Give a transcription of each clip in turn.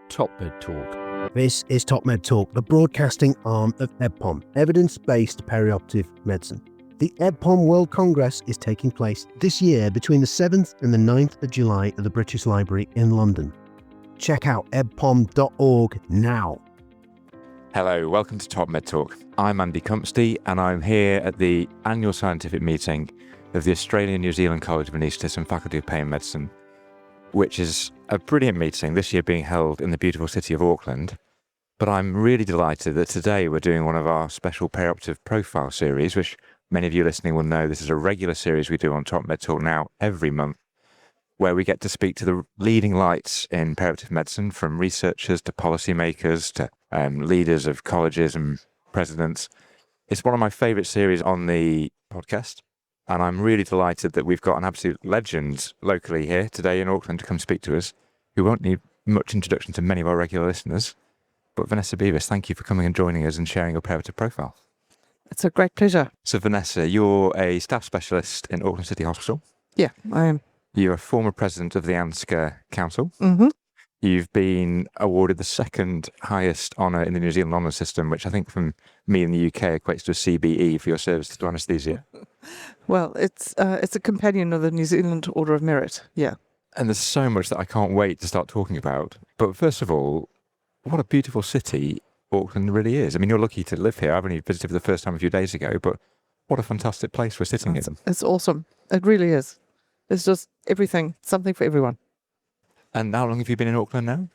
TopMedTalk. This is TopMedTalk, the broadcasting arm of EBPOM, Evidence-Based Perioperative Medicine. The EBPOM World Congress is taking place this year between the 7th and the 9th of July at the British Library in London. Check out ebpom.org now. Hello, welcome to TopMedTalk. I'm Andy Cumpstey and I'm here at the annual scientific meeting of the Australian New Zealand College of Anaesthetists and Faculty of Pain Medicine, which is a brilliant meeting, this year being held in the beautiful city of Auckland. But I'm really delighted that today we're doing one of our special perioperative profile series, which many of you listening will know this is a regular series we do on TopMedTalk now every month, where we get to speak to the leading lights in perioperative medicine, from researchers to policymakers to leaders of colleges and presidents. It's one of my favourite series on the podcast. And I'm really delighted that we've got an absolute legend locally here today in Auckland to come speak to us, who won't need much introduction to many of our regular listeners. But Vanessa Beavis, thank you for coming and joining us and sharing your perioperative profile. It's a great pleasure. So Vanessa, you're a staff specialist in Auckland City Hospital. Yeah, I am. You're a former president of the ANZCA Council. Mm-hmm. You've been awarded the second highest honour in the New Zealand honour system, which I think from me in the UK equates to a CBE for your service to anaesthesia. Well, it's a companion of the New Zealand Order of Merit, yeah. And there's so much that I can't wait to start talking about. But first of all, what a beautiful city Auckland really is. I mean, you're lucky to live here. I've only visited for the first time a few days ago, but what a fantastic place we're sitting in. It's awesome. It really is. It's just everything, something for everyone. And how long have you been in Auckland now?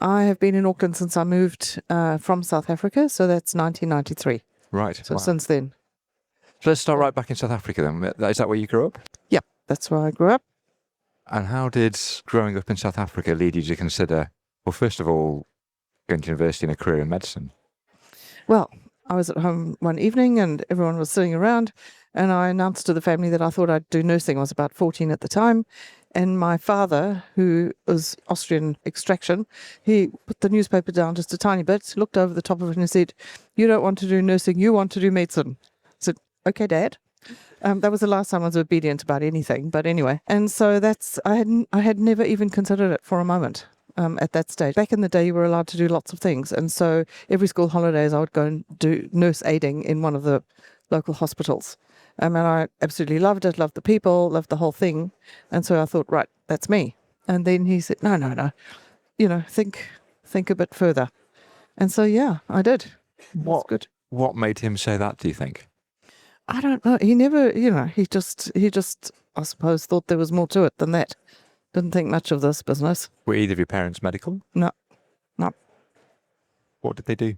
I have been in Auckland since I moved from South Africa, so that's 1993. Right. So Since then. So let's start right back in South Africa then. Is that where you grew up? Yeah, that's where I grew up. And how did growing up in South Africa lead you to consider, well, first of all, going to university and a career in medicine? Well, I was at home one evening and everyone was sitting around, and I announced to the family that I thought I'd do nursing. I was about 14 at the time. And my father, who was Austrian extraction, he put the newspaper down just a tiny bit, looked over the top of it and said, "You don't want to do nursing, you want to do medicine." I said, "Okay, Dad." That was the last time I was obedient about anything. But anyway, and so I had never even considered it for a moment at that stage. Back in the day, you were allowed to do lots of things. And so every school holidays, I would go and do nurse aiding in one of the local hospitals. And I absolutely loved it, loved the people, loved the whole thing. And so I thought, right, that's me. And then he said, no, think a bit further. And so, yeah, I did. That's good. What made him say that, do you think? I don't know. He never, he just, I suppose, thought there was more to it than that. Didn't think much of this business. Were either of your parents medical? No. What did they do?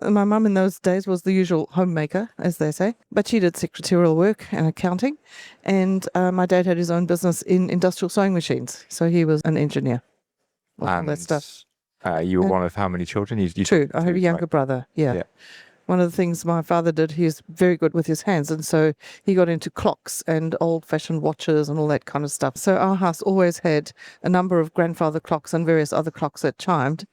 My mum in those days was the usual homemaker, as they say, but she did secretarial work and accounting. And my dad had his own business in industrial sewing machines. So he was an engineer. All that stuff. You were one of how many children? You two. I have a younger brother, yeah. One of the things my father did, he was very good with his hands. And so he got into clocks and old-fashioned watches and all that kind of stuff. So our house always had a number of grandfather clocks and various other clocks that chimed,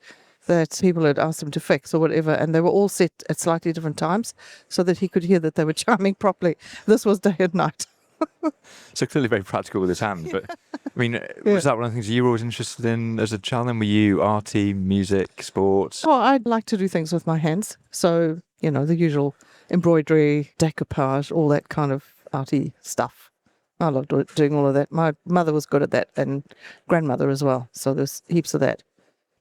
that people had asked him to fix or whatever, and they were all set at slightly different times so that he could hear that they were chiming properly. This was day and night. So clearly very practical with his hand, but I mean, was that one of the things you were always interested in as a child? Then were you arty, music, sports? Oh, I'd like to do things with my hands. So, the usual embroidery, decoupage, all that kind of arty stuff. I loved doing all of that. My mother was good at that, and grandmother as well. So there's heaps of that.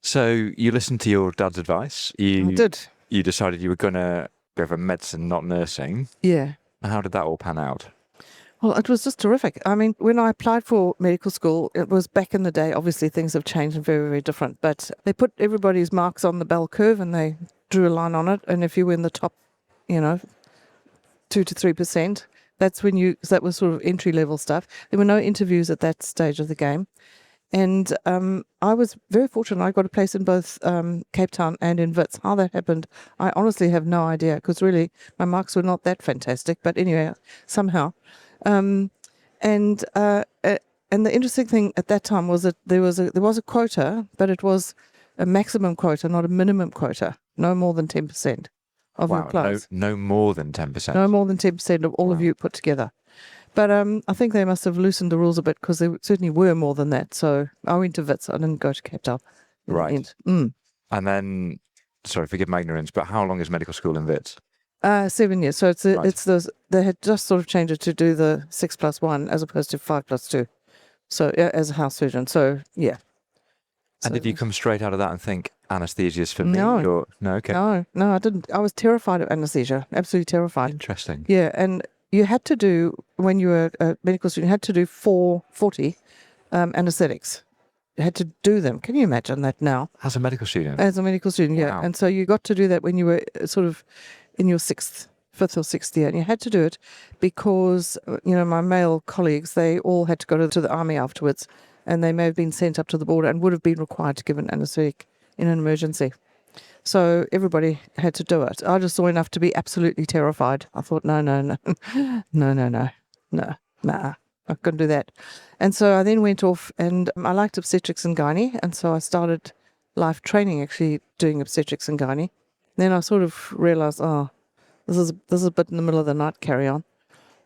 So you listened to your dad's advice. I did. You decided you were going to go for medicine, not nursing. Yeah. And how did that all pan out? Well, it was just terrific. I mean, when I applied for medical school, it was back in the day. Obviously, things have changed and very, very different. But they put everybody's marks on the bell curve and they drew a line on it. And if you were in the top, 2 to 3%, that was sort of entry-level stuff. There were no interviews at that stage of the game. And I was very fortunate. I got a place in both Cape Town and in Wits. How that happened, I honestly have no idea, because really my marks were not that fantastic. But anyway, somehow. And the interesting thing at that time was that there was a quota, but it was a maximum quota, not a minimum quota. No more than 10% of your class. No more than 10%. No more than 10% of all of you put together. But I think they must have loosened the rules a bit, because there certainly were more than that. So I went to Wits. I didn't go to Cape Town. in Right. the end. Mm. And then, sorry, forgive my ignorance, but how long is medical school in Wits? 7 years. So Right. it's those, they had just sort of changed it to do the 6+1 as opposed to 5+2. So as a house surgeon. So yeah. And So did you come straight out of that and think anesthesia is for No. me? Or no, okay. No, I didn't. I was terrified of anesthesia. Absolutely terrified. Interesting. Yeah, and you had to do, when you were a medical student, you had to do 440 anesthetics. You had to do them. Can you imagine that now? As a medical student? As a medical student, yeah. Wow. And so you got to do that when you were sort of in your fifth or sixth year. And you had to do it because, my male colleagues, they all had to go to the army afterwards, and they may have been sent up to the border and would have been required to give an anesthetic in an emergency. So everybody had to do it. I just saw enough to be absolutely terrified. I thought, no, nah, I couldn't do that. And so I then went off, and I liked obstetrics and gynae, and so I started life training actually doing obstetrics and gynae. Then I sort of realised, this is a bit in the middle of the night, carry on.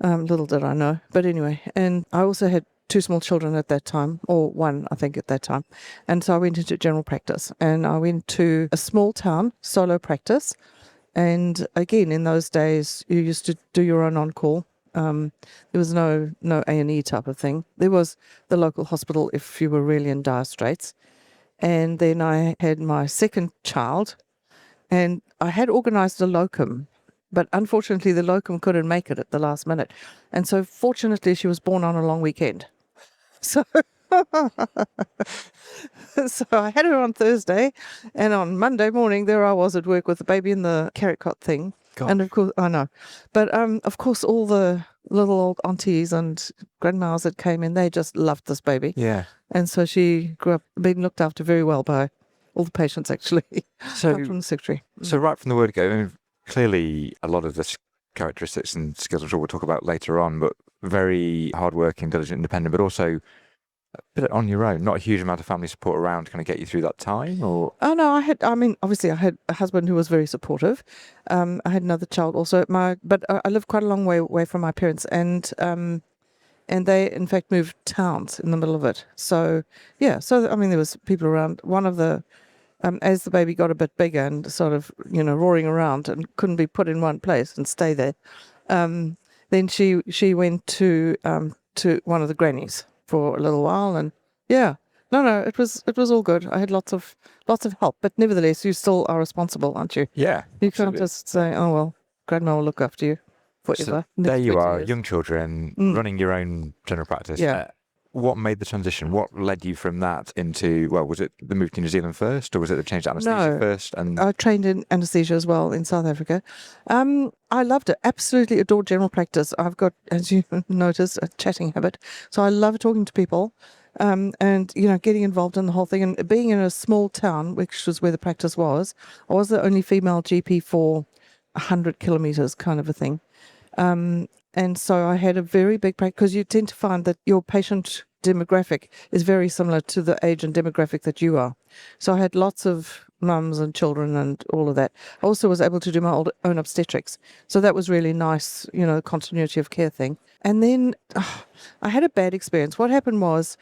Little did I know. But anyway, and I also had 2 small children at that time, or 1, I think, at that time. And so I went into general practice, and I went to a small town solo practice. And again, in those days, you used to do your own on-call. There was no A&E type of thing. There was the local hospital if you were really in dire straits. And then I had my second child, and I had organised a locum, but unfortunately the locum couldn't make it at the last minute. And so fortunately she was born on a long weekend. So so I had her on Thursday, and on Monday morning there I was at work with the baby in the carrot cot thing. Gosh. And of course, I know. But of course all the little old aunties and grandmas that came in, they just loved this baby. Yeah. And so she grew up being looked after very well by all the patients, actually, So, up from the secretary. so right from the word go, I mean, clearly a lot of the characteristics and skills I'm sure we'll talk about later on, but very hardworking, diligent, independent, but also a bit on your own. Not a huge amount of family support around to kind of get you through that time, or Oh no, obviously I had a husband who was very supportive. I had another child also. But I lived quite a long way away from my parents, and they in fact moved towns in the middle of it. So yeah, so I mean there was people around. One of the as the baby got a bit bigger and sort of roaring around and couldn't be put in one place and stay there, then she went to one of the grannies for a little while, and yeah. No, it was all good. I had lots of help, but nevertheless, you still are responsible, aren't you? yeah, You absolutely. can't just say, "Oh well, Grandma will look after you forever." So next there you 20 are, years. young children, running your own general practice. Yeah. What made the transition? What led you from that into, well, was it the move to New Zealand first, or was it the change to anesthesia No. first? And I trained in anesthesia as well in South Africa. I loved it. Absolutely adored general practice. I've got, as you notice, a chatting habit, so I love talking to people. And getting involved in the whole thing, and being in a small town, which was where the practice was. I was the only female GP for 100 kilometres, kind of a thing. And so I had a very big practice, because you tend to find that your patient demographic is very similar to the age and demographic that you are. So I had lots of mums and children and all of that. I also was able to do my own obstetrics. So that was really nice, continuity of care thing. And then I had a bad experience. What happened was,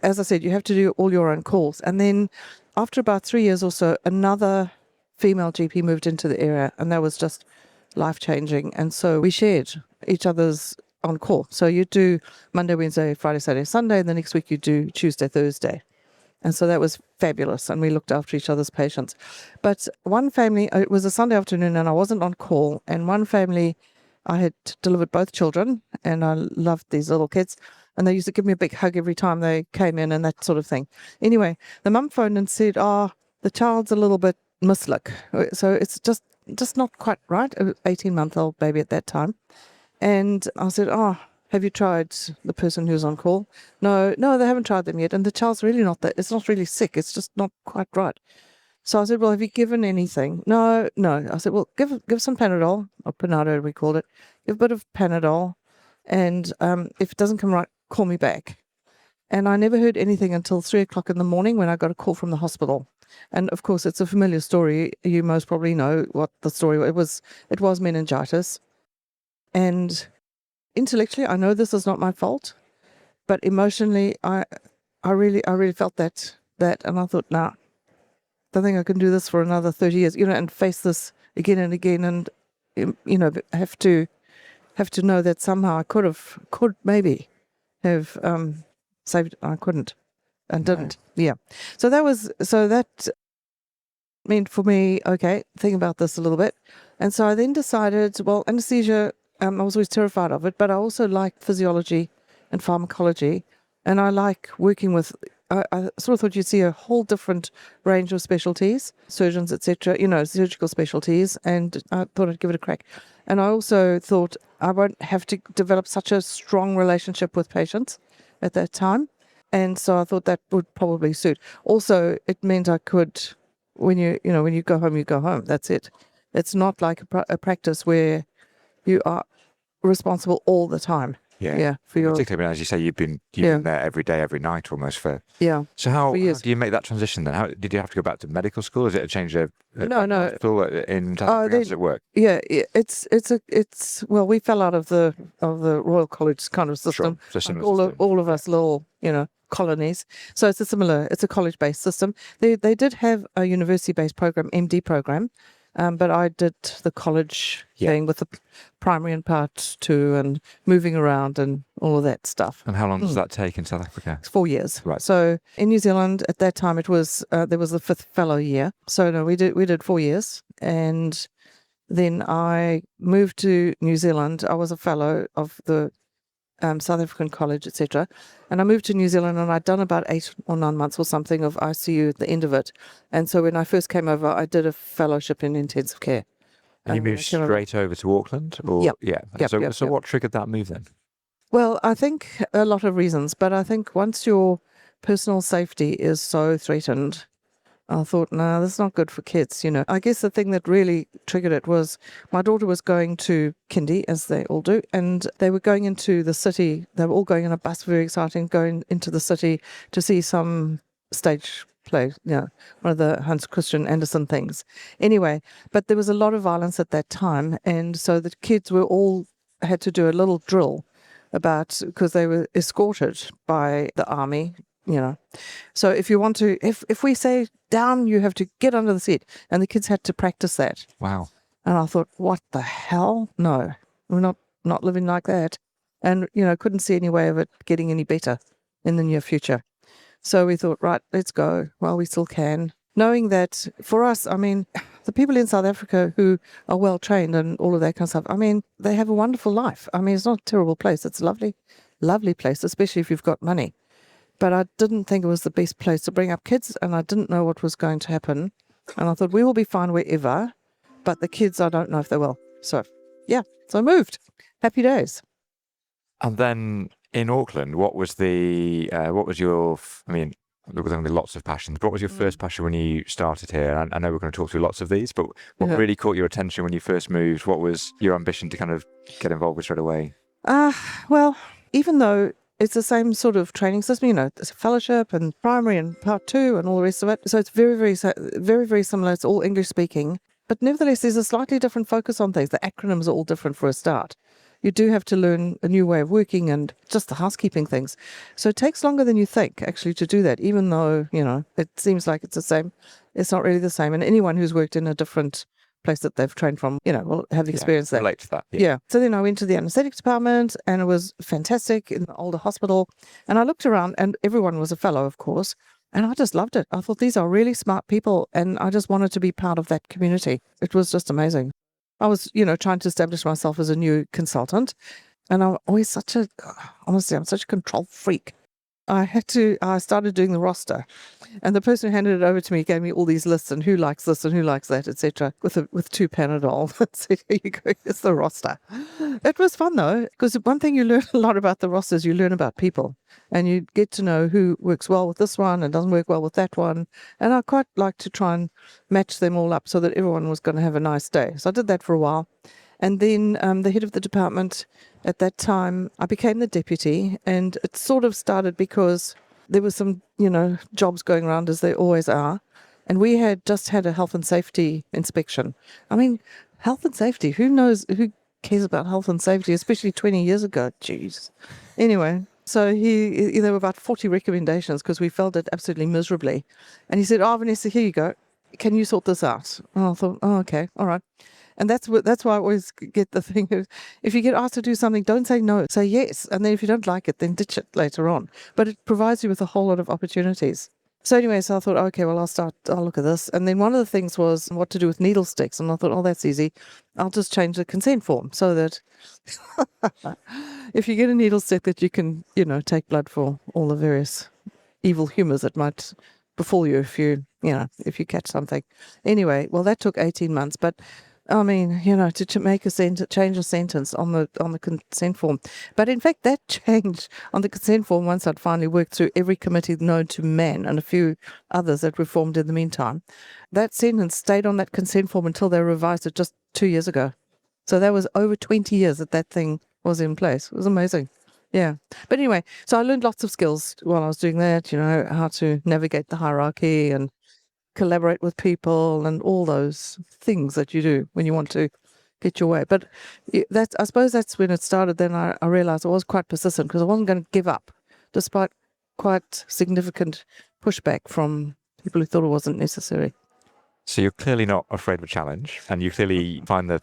as I said, you have to do all your own calls. And then after about 3 years or so, another female GP moved into the area, and that was just life-changing. And so we shared each other's on call. So you do Monday, Wednesday, Friday, Saturday, Sunday, and the next week you do Tuesday, Thursday. And so that was fabulous, and we looked after each other's patients. But one family, it was a Sunday afternoon, and I wasn't on call. And one family, I had delivered both children, and I loved these little kids. And they used to give me a big hug every time they came in and that sort of thing. Anyway, the mum phoned and said, the child's a little bit mislook. So it's just not quite right. An 18-month-old baby at that time. And I said, have you tried the person who's on call? No, they haven't tried them yet. And the child's really it's not really sick. It's just not quite right. So I said, well, have you given anything? No. I said, well, give some Panadol, or Panado we called it. Give a bit of Panadol. And if it doesn't come right, call me back. And I never heard anything until 3 o'clock in the morning, when I got a call from the hospital. And of course, it's a familiar story. You most probably know what the story was. It was meningitis. And intellectually, I know this is not my fault, but emotionally, I really felt that, and I thought, nah, don't think I can do this for another 30 years, and face this again and again, and have to know that somehow I could maybe have saved. I couldn't and didn't. Yeah. So that meant for me, okay, think about this a little bit. And so I then decided, well, anesthesia, I was always terrified of it, but I also like physiology and pharmacology, and I like working with, I sort of thought you'd see a whole different range of specialties, surgeons, etc., surgical specialties, and I thought I'd give it a crack. And I also thought I won't have to develop such a strong relationship with patients at that time. And so I thought that would probably suit. Also, it meant I could, when you go home, you go home. That's it. It's not like a practice where you are responsible all the time. Yeah. For your, particularly, as you say, you've been there every day, every night almost for. Yeah. So how do you make that transition then? How did you have to go back to medical school? Is it a change of No. hospital in South Africa? How does it work? Yeah, it's well, we fell out of the Royal College kind of system. Sure. It's a Like similar system. all of us little, colonies. So it's a college-based system. They did have a university-based program, MD program, but I did the college thing with the primary and part 2 and moving around and all of that stuff. And how long does that take in South Africa? It's 4 years. Right. So in New Zealand at that time, it was there was the 5th fellow year. So no, we did 4 years, and then I moved to New Zealand. I was a fellow of the South African College, etc. And I moved to New Zealand, and I'd done about 8 or 9 months or something of ICU at the end of it. And so when I first came over, I did a fellowship in intensive care. And you moved straight over to Auckland? Or? Yep. Yeah. So what triggered that move then? Well, I think a lot of reasons, but I think once your personal safety is so threatened, I thought, no, that's not good for kids, I guess the thing that really triggered it was my daughter was going to kindy, as they all do, and they were going into the city. They were all going on a bus, very exciting, going into the city to see some stage play, one of the Hans Christian Andersen things. Anyway, but there was a lot of violence at that time, and so the kids were all had to do a little drill because they were escorted by the army, So if you want to, if we say down, you have to get under the seat, and the kids had to practice that. Wow. And I thought, what the hell? No, we're not living like that. And, couldn't see any way of it getting any better in the near future. So we thought, right, let's go while we still can. Knowing that for us, the people in South Africa who are well trained and all of that kind of stuff, they have a wonderful life. It's not a terrible place. It's a lovely, lovely place, especially if you've got money. But I didn't think it was the best place to bring up kids, and I didn't know what was going to happen. And I thought, we will be fine wherever, but the kids, I don't know if they will. So I moved. Happy days. And then in Auckland, what was your, there were going to be lots of passions. What was your first passion when you started here? And I know we're going to talk through lots of these, but what really caught your attention when you first moved? What was your ambition to kind of get involved with straight away? Well, even though it's the same sort of training system, it's a fellowship and primary and part 2 and all the rest of it. So it's very, very, very, very similar. It's all English speaking. But nevertheless, there's a slightly different focus on things. The acronyms are all different for a start. You do have to learn a new way of working and just the housekeeping things. So it takes longer than you think, actually, to do that, even though, it seems like it's the same. It's not really the same. And anyone who's worked in a different place that they've trained from, will have experienced that. Relate to that. Yeah. So then I went to the anesthetic department, and it was fantastic in the older hospital. And I looked around, and everyone was a fellow, of course. And I just loved it. I thought these are really smart people, and I just wanted to be part of that community. It was just amazing. I was, trying to establish myself as a new consultant, and I'm always honestly, I'm such a control freak. I started doing the roster, and the person who handed it over to me gave me all these lists and who likes this and who likes that, etc. with 2 Panadol. So here you go, it's the roster. It was fun though, because one thing you learn a lot about the roster is you learn about people, and you get to know who works well with this one and doesn't work well with that one. And I quite like to try and match them all up so that everyone was going to have a nice day. So I did that for a while. And then the head of the department at that time, I became the deputy, and it sort of started because there was some, jobs going around, as there always are. And we had just had a health and safety inspection. Health and safety, who cares about health and safety, especially 20 years ago? Jeez. Anyway, so there were about 40 recommendations because we felt it absolutely miserably. And he said, Vanessa, here you go. can you sort this out? And I thought, oh, okay, all right. And that's why I always get the thing of, if you get asked to do something, don't say no, say yes. And then if you don't like it, then ditch it later on. But it provides you with a whole lot of opportunities. So anyway, so I thought, okay, well, I'll look at this. And then one of the things was what to do with needle sticks. And I thought, oh, that's easy. I'll just change the consent form so that if you get a needle stick that you can, take blood for all the various evil humours that might befall you if you catch something. Anyway, well, that took 18 months. But I mean, to make change a sentence on the consent form. But in fact, that change on the consent form, once I'd finally worked through every committee known to man and a few others that were formed in the meantime, that sentence stayed on that consent form until they revised it just 2 years ago. So that was over 20 years that thing was in place. It was amazing. Yeah. But anyway, so I learned lots of skills while I was doing that, how to navigate the hierarchy and collaborate with people and all those things that you do when you want to get your way. But I suppose that's when it started. Then I realized I was quite persistent because I wasn't going to give up, despite quite significant pushback from people who thought it wasn't necessary. So you're clearly not afraid of a challenge, and you clearly find the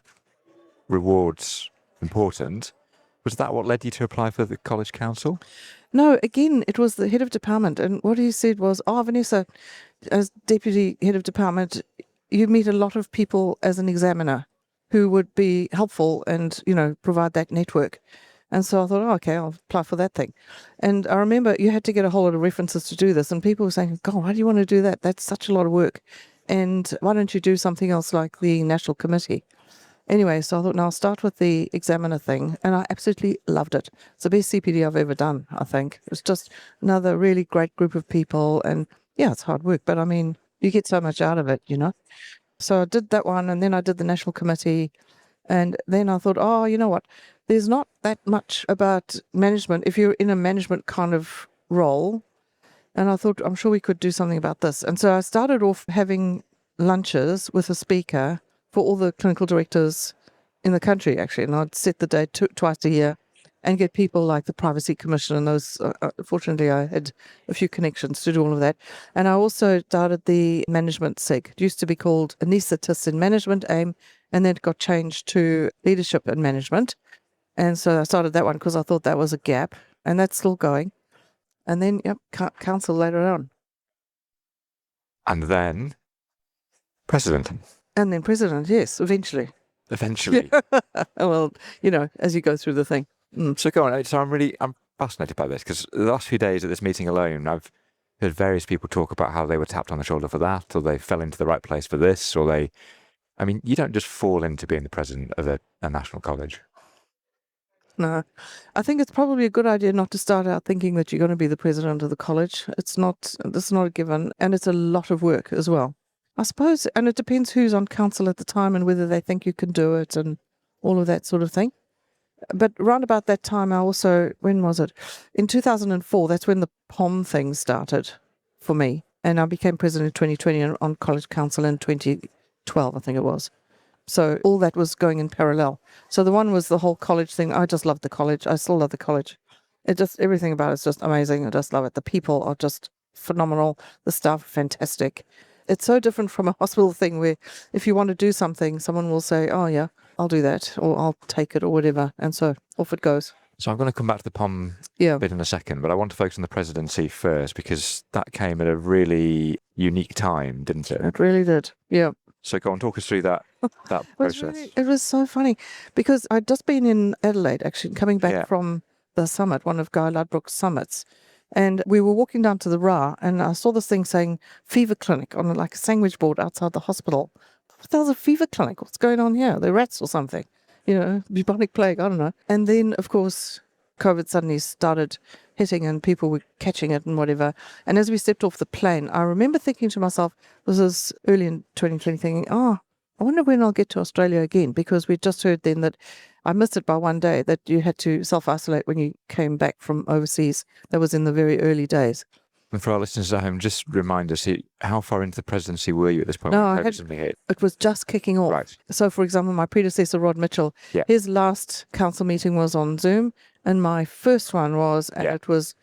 rewards important. Was that what led you to apply for the college council? No, again, it was the head of department. And what he said was, Vanessa, as deputy head of department, you meet a lot of people as an examiner who would be helpful and, provide that network. And so I thought, okay, I'll apply for that thing. And I remember you had to get a whole lot of references to do this. And people were saying, God, why do you want to do that? That's such a lot of work. And why don't you do something else like the National Committee? Anyway, so I thought, I'll start with the examiner thing, and I absolutely loved it. It's the best CPD I've ever done, I think. It was just another really great group of people, and yeah, it's hard work, but I mean, you get so much out of it, So I did that one, and then I did the National Committee, and then I thought, you know what, there's not that much about management if you're in a management kind of role, and I thought, I'm sure we could do something about this. And so I started off having lunches with a speaker for all the clinical directors in the country, actually. And I'd set the date twice a year and get people like the Privacy Commission and those. Fortunately, I had a few connections to do all of that. And I also started the management SIG. It used to be called Anesthetist in Management, AIM, and then it got changed to Leadership and Management. And so I started that one because I thought that was a gap, and that's still going. And then, council later on. And then president. And then president, yes, eventually. Eventually. Well, as you go through the thing. So go on. So I'm fascinated by this because the last few days at this meeting alone, I've heard various people talk about how they were tapped on the shoulder for that, or they fell into the right place for this, or you don't just fall into being the president of a national college. No, I think it's probably a good idea not to start out thinking that you're going to be the president of the college. This is not a given, and it's a lot of work as well. I suppose, and it depends who's on council at the time and whether they think you can do it and all of that sort of thing. But around about that time, I also, when was it? In 2004, that's when the POM thing started for me. And I became president in 2020 and on college council in 2012, I think it was. So all that was going in parallel. So the one was the whole college thing. I just loved the college. I still love the college. Everything about it's just amazing. I just love it. The people are just phenomenal. The staff are fantastic. It's so different from a hospital thing where if you want to do something, someone will say, oh, yeah, I'll do that, or I'll take it, or whatever. And so off it goes. So I'm going to come back to the POM bit in a second, but I want to focus on the presidency first because that came at a really unique time, didn't it? It really did, yeah. So go on, talk us through that process. It was so funny because I'd just been in Adelaide, actually, coming back from the summit, one of Guy Ludbrook's summits. And we were walking down to the Ra, and I saw this thing saying fever clinic on like a sandwich board outside the hospital. What the hell's a fever clinic? What's going on here? The rats or something? Bubonic plague, I don't know. And then, of course, COVID suddenly started hitting and people were catching it and whatever. And as we stepped off the plane, I remember thinking to myself, this was early in 2020, thinking, I wonder when I'll get to Australia again, because we'd just heard then that I missed it by one day, that you had to self-isolate when you came back from overseas. That was in the very early days. And for our listeners at home, just remind us, how far into the presidency were you at this point? No, it was just kicking off. Right. So, for example, my predecessor, Rod Mitchell, his last council meeting was on Zoom, and my first one was, and it was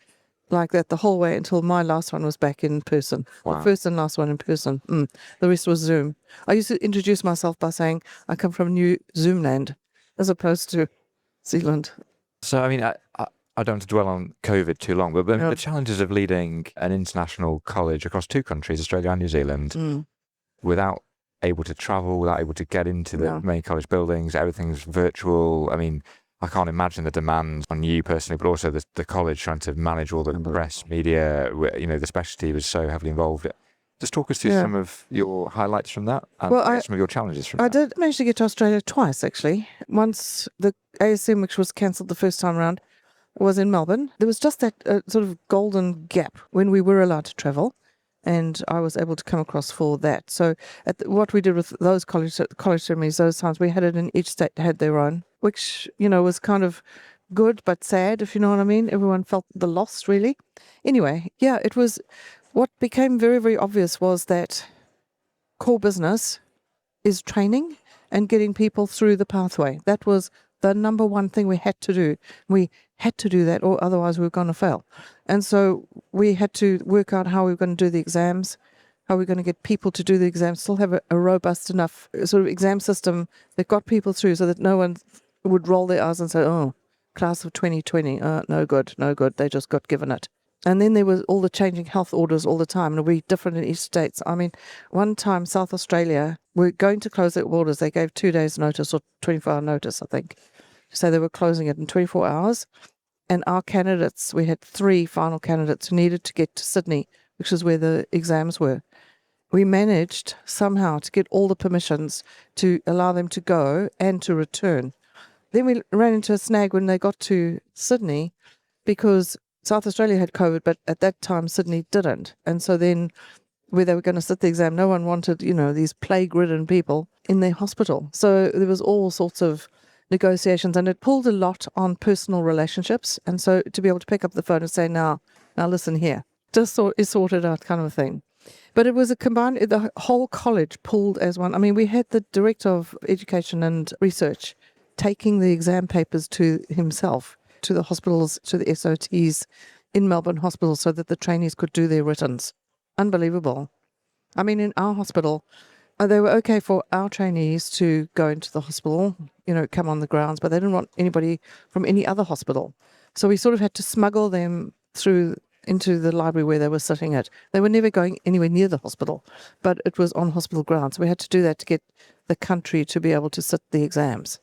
like that the whole way until my last one was back in person. Wow. The first and last one in person. The rest was Zoom. I used to introduce myself by saying I come from New Zoomland as opposed to Zealand. So, I mean, I don't want to dwell on COVID too long, but the challenges of leading an international college across two countries, Australia and New Zealand, without able to travel, without able to get into the main college buildings, everything's virtual. I mean, I can't imagine the demands on you personally, but also the college trying to manage all the press, media, the specialty was so heavily involved. Just talk us through some of your highlights from that and some of your challenges from that. I did manage to get to Australia twice, actually. Once the ASM, which was cancelled the first time around, was in Melbourne. There was just that sort of golden gap when we were allowed to travel, and I was able to come across for that. So what we did with those college ceremonies, those times, we had it in each state had their own, which, was kind of good but sad, if you know what I mean. Everyone felt the loss, really. Anyway, it was... What became very, very obvious was that core business is training and getting people through the pathway. That was the number one thing we had to do. We had to do that, or otherwise we were going to fail. And so we had to work out how we were going to do the exams, how we were going to get people to do the exams, still have a robust enough sort of exam system that got people through so that no one would roll their eyes and say, oh, class of 2020, no good, they just got given it. And then there was all the changing health orders all the time, and it'll be different in each state. I mean, one time South Australia were going to close their borders. They gave 2 days notice or 24-hour notice, I think. So they were closing it in 24 hours. And our candidates, we had 3 final candidates who needed to get to Sydney, which is where the exams were. We managed somehow to get all the permissions to allow them to go and to return. Then we ran into a snag when they got to Sydney because South Australia had COVID, but at that time Sydney didn't. And so then where they were going to sit the exam, no one wanted, these plague-ridden people in their hospital. So there was all sorts of negotiations, and it pulled a lot on personal relationships. And so to be able to pick up the phone and say, now listen here, just sort it out kind of a thing. But it was the whole college pulled as one. I mean, we had the Director of Education and Research taking the exam papers to himself, to the hospitals, to the SOTs in Melbourne hospitals so that the trainees could do their writtens. Unbelievable. I mean, in our hospital, they were okay for our trainees to go into the hospital, come on the grounds, but they didn't want anybody from any other hospital. So we sort of had to smuggle them through into the library where they were sitting at. They were never going anywhere near the hospital, but it was on hospital grounds. We had to do that to get the country to be able to sit the exams.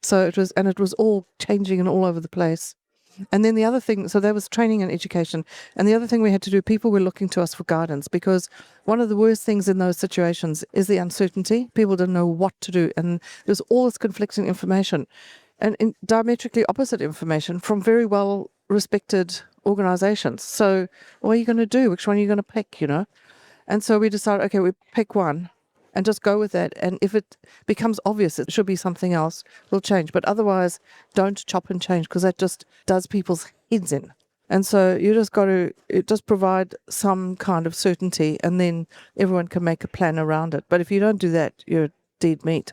So it was all changing and all over the place. And then the other thing, so there was training and education. And the other thing we had to do, people were looking to us for guidance, because one of the worst things in those situations is the uncertainty. People didn't know what to do. And there's all this conflicting information and diametrically opposite information from very well respected organizations. So what are you going to do? Which one are you going to pick, And so we decided, okay, we pick one and just go with that. And if it becomes obvious it should be something else, we'll change. But otherwise, don't chop and change, because that just does people's heads in. And so you just got to just provide some kind of certainty, and then everyone can make a plan around it. But if you don't do that, you're dead meat.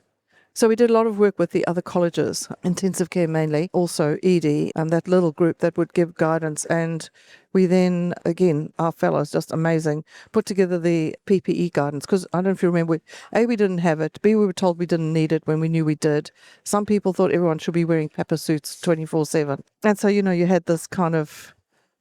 So we did a lot of work with the other colleges, intensive care mainly, also ED, and that little group that would give guidance. And we then, again, our fellows, just amazing, put together the PPE guidance, because I don't know if you remember, A, we didn't have it, B, we were told we didn't need it when we knew we did. Some people thought everyone should be wearing pepper suits 24/7. And so, you had this kind of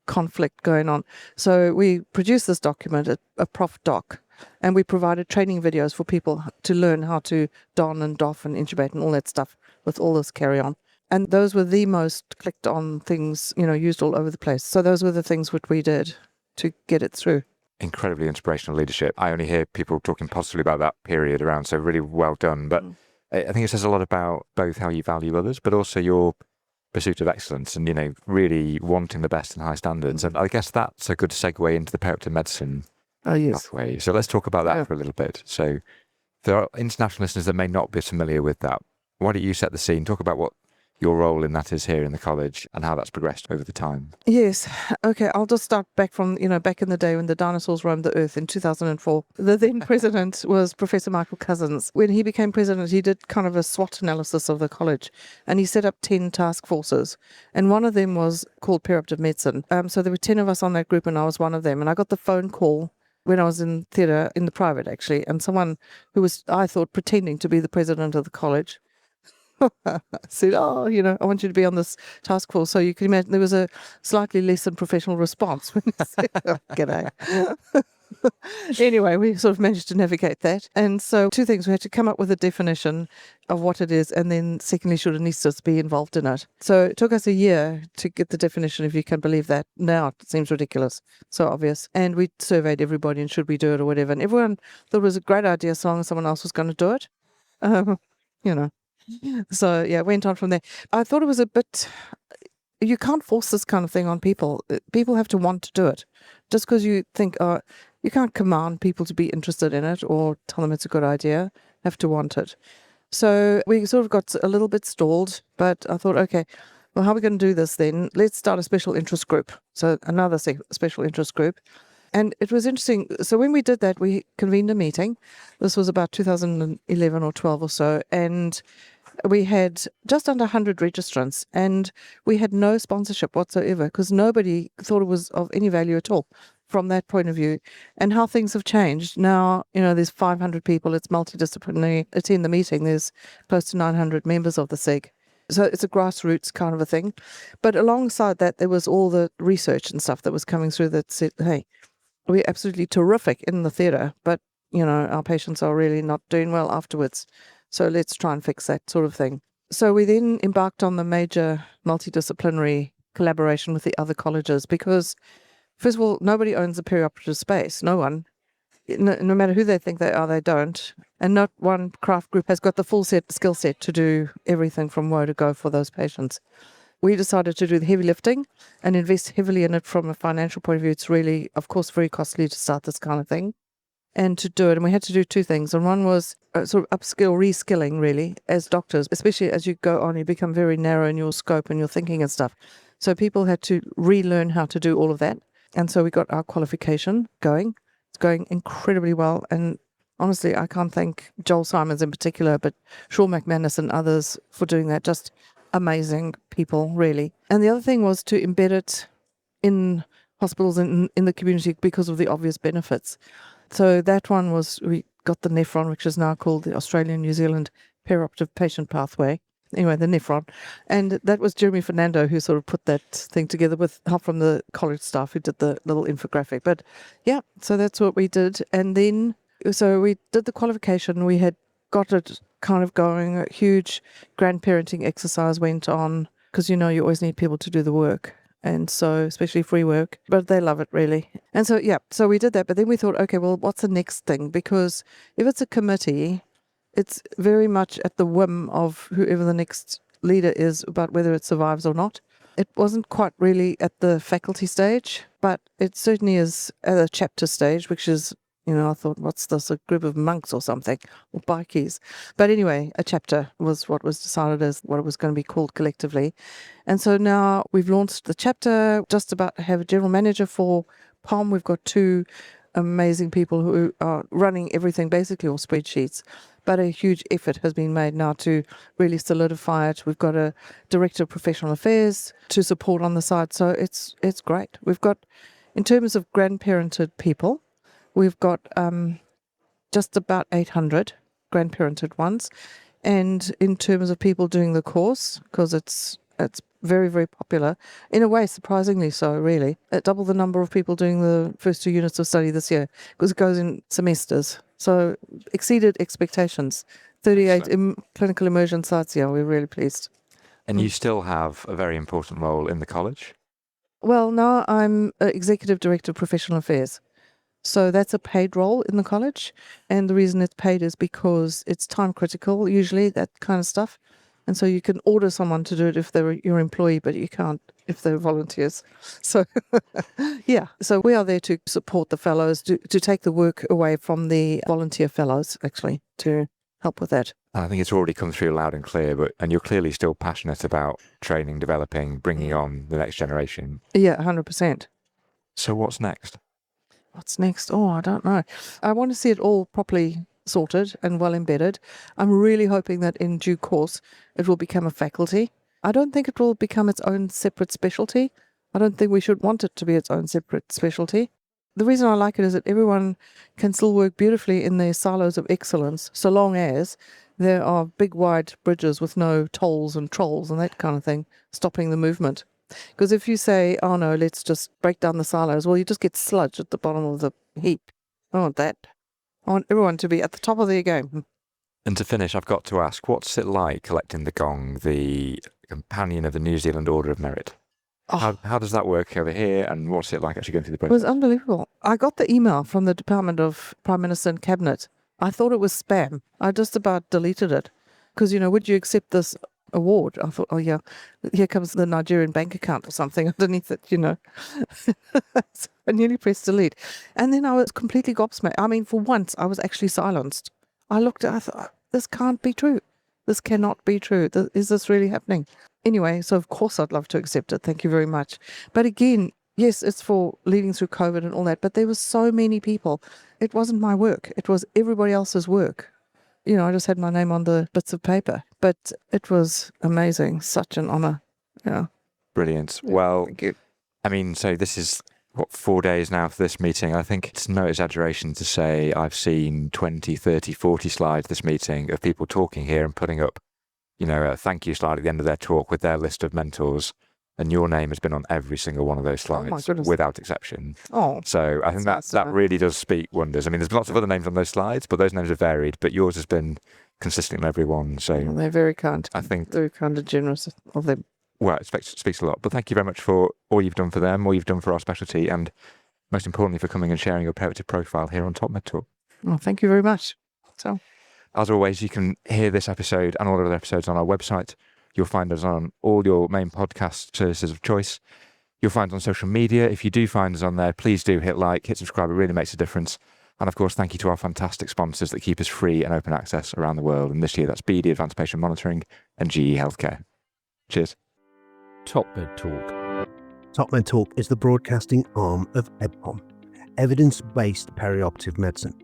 conflict going on. So we produced this document, a prof doc, and we provided training videos for people to learn how to don and doff and intubate and all that stuff with all this carry-on. And those were the most clicked on things, used all over the place. So those were the things which we did to get it through. Incredibly inspirational leadership. I only hear people talking positively about that period around, so really well done. But I think it says a lot about both how you value others, but also your pursuit of excellence and, really wanting the best and high standards. And I guess that's a good segue into the perioperative medicine pathway. So let's talk about that for a little bit. So there are international listeners that may not be familiar with that. Why don't you set the scene? Talk about what your role in that is here in the college and how that's progressed over the time. Yes. Okay, I'll just start back from, back in the day when the dinosaurs roamed the earth in 2004. The then president was Professor Michael Cousins. When he became president, he did kind of a SWOT analysis of the college, and he set up 10 task forces. And one of them was called Perioperative Medicine. So there were 10 of us on that group, and I was one of them. And I got the phone call when I was in theatre, in the private actually, and someone who was, I thought, pretending to be the president of the college said, I want you to be on this task force. So you can imagine there was a slightly less than professional response when he said, g'day. Anyway, we sort of managed to navigate that. And so two things, we had to come up with a definition of what it is, and then secondly, should anesthetists be involved in it? So it took us a year to get the definition, if you can believe that. Now it seems ridiculous, so obvious. And we surveyed everybody and should we do it or whatever. And everyone thought it was a great idea so long as someone else was going to do it. So yeah, went on from there. I thought it was a bit, you can't force this kind of thing on people. People have to want to do it. Just because you think, you can't command people to be interested in it or tell them it's a good idea, have to want it. So we sort of got a little bit stalled, but I thought, okay, well, how are we going to do this then? Let's start a special interest group. So another special interest group. And it was interesting. So when we did that, we convened a meeting. This was about 2011 or 12 or so. And we had just under 100 registrants, and we had no sponsorship whatsoever because nobody thought it was of any value at all from that point of view. And how things have changed. Now, there's 500 people. It's multidisciplinary. Attend the meeting. There's close to 900 members of the SIG. So it's a grassroots kind of a thing. But alongside that, there was all the research and stuff that was coming through that said, hey, we're absolutely terrific in the theatre, but, our patients are really not doing well afterwards. So let's try and fix that sort of thing. So we then embarked on the major multidisciplinary collaboration with the other colleges because, first of all, nobody owns a perioperative space. No one. No matter who they think they are, they don't. And not one craft group has got the full skill set to do everything from woe to go for those patients. We decided to do the heavy lifting and invest heavily in it from a financial point of view. It's really, of course, very costly to start this kind of thing and to do it. And we had to do two things. And one was sort of reskilling, really, as doctors, especially as you go on, you become very narrow in your scope and your thinking and stuff. So people had to relearn how to do all of that. And so we got our qualification going. It's going incredibly well. And honestly, I can't thank Joel Simons in particular, but Shaw McManus and others for doing that. Just amazing people, really. And the other thing was to embed it in hospitals and in the community because of the obvious benefits. So that one was, we got the NEPHRON, which is now called the Australian New Zealand Perioperative Patient Pathway. Anyway, the NEPHRON. And that was Jeremy Fernando who sort of put that thing together with help from the college staff who did the little infographic. But yeah, so that's what we did. And then, so we did the qualification. We had got it kind of going. A huge grandparenting exercise went on because, you always need people to do the work. And so, especially free work, but they love it really. And so, yeah, so we did that. But then we thought, okay, well, what's the next thing? Because if it's a committee, it's very much at the whim of whoever the next leader is about whether it survives or not. It wasn't quite really at the faculty stage, but it certainly is at a chapter stage, which is, I thought, what's this, a group of monks or something, or bikies? But anyway, a chapter was what was decided as what it was going to be called collectively. And so now we've launched the chapter, just about to have a general manager for POM. We've got two amazing people who are running everything, basically all spreadsheets. But a huge effort has been made now to really solidify it. We've got a director of professional affairs to support on the side. So it's great. We've got, in terms of grandparented people, we've got just about 800 grandparented ones. And in terms of people doing the course, because it's very, very popular, in a way, surprisingly so, really. Double the number of people doing the first 2 units of study this year, because it goes in semesters. So exceeded expectations. 38 clinical immersion sites. Yeah, we're really pleased. And you still have a very important role in the college? Well, now I'm Executive Director of Professional Affairs. So that's a paid role in the college. And the reason it's paid is because it's time critical, usually, that kind of stuff. And so you can order someone to do it if they're your employee, but you can't if they're volunteers. So, yeah. So we are there to support the fellows, to take the work away from the volunteer fellows, actually, to help with that. I think it's already come through loud and clear, and you're clearly still passionate about training, developing, bringing on the next generation. Yeah, 100%. So what's next? What's next? Oh, I don't know. I want to see it all properly sorted and well embedded. I'm really hoping that in due course it will become a faculty. I don't think it will become its own separate specialty. I don't think we should want it to be its own separate specialty. The reason I like it is that everyone can still work beautifully in their silos of excellence, so long as there are big wide bridges with no tolls and trolls and that kind of thing stopping the movement. Because if you say, oh no, let's just break down the silos, well, you just get sludge at the bottom of the heap. I want that. I want everyone to be at the top of their game. And to finish, I've got to ask, what's it like collecting the gong, the companion of the New Zealand Order of Merit? How does that work over here, and what's it like actually going through the process? It was unbelievable. I got the email from the Department of Prime Minister and Cabinet. I thought it was spam. I just about deleted it. Because, would you accept this award? I thought, oh yeah, here comes the Nigerian bank account or something underneath it, So I nearly pressed delete. And then I was completely gobsmacked. I mean, for once, I was actually silenced. I thought, this can't be true. This cannot be true. Is this really happening? Anyway, so of course I'd love to accept it. Thank you very much. But again, yes, it's for leading through COVID and all that, but there were so many people. It wasn't my work. It was everybody else's work. I just had my name on the bits of paper, but it was amazing. Such an honor. Yeah. Brilliant. Yeah, well, thank you. I mean, so this is, 4 days now for this meeting. I think it's no exaggeration to say I've seen 20, 30, 40 slides this meeting of people talking here and putting up, a thank you slide at the end of their talk with their list of mentors. And your name has been on every single one of those slides, without exception. Oh, so I think that really does speak wonders. I mean, there's lots of other names on those slides, but those names are varied. But yours has been consistent on every one. So they're very kind. I think very kind and generous of them. Well, it speaks a lot. But thank you very much for all you've done for them, all you've done for our specialty, and most importantly, for coming and sharing your perioperative profile here on TopMedTalk. Well, thank you very much. So, as always, you can hear this episode and all the other episodes on our website. You'll find us on all your main podcast services of choice. You'll find us on social media. If you do find us on there, please do hit like, hit subscribe. It really makes a difference. And of course, thank you to our fantastic sponsors that keep us free and open access around the world. And this year, that's BD Advanced Patient Monitoring and GE Healthcare. Cheers. TopMedTalk. TopMedTalk is the broadcasting arm of EBPOM, evidence-based perioperative medicine.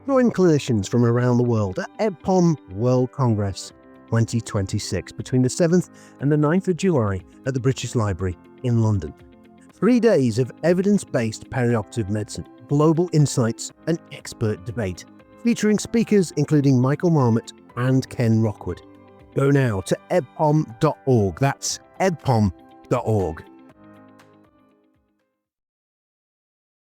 Join clinicians from around the world at EBPOM World Congress 2026 between the 7th and the 9th of July at the British Library in London. 3 days of evidence-based perioperative medicine, global insights and expert debate, featuring speakers including Michael Marmot and Ken Rockwood. Go now to ebpom.org. That's ebpom.org.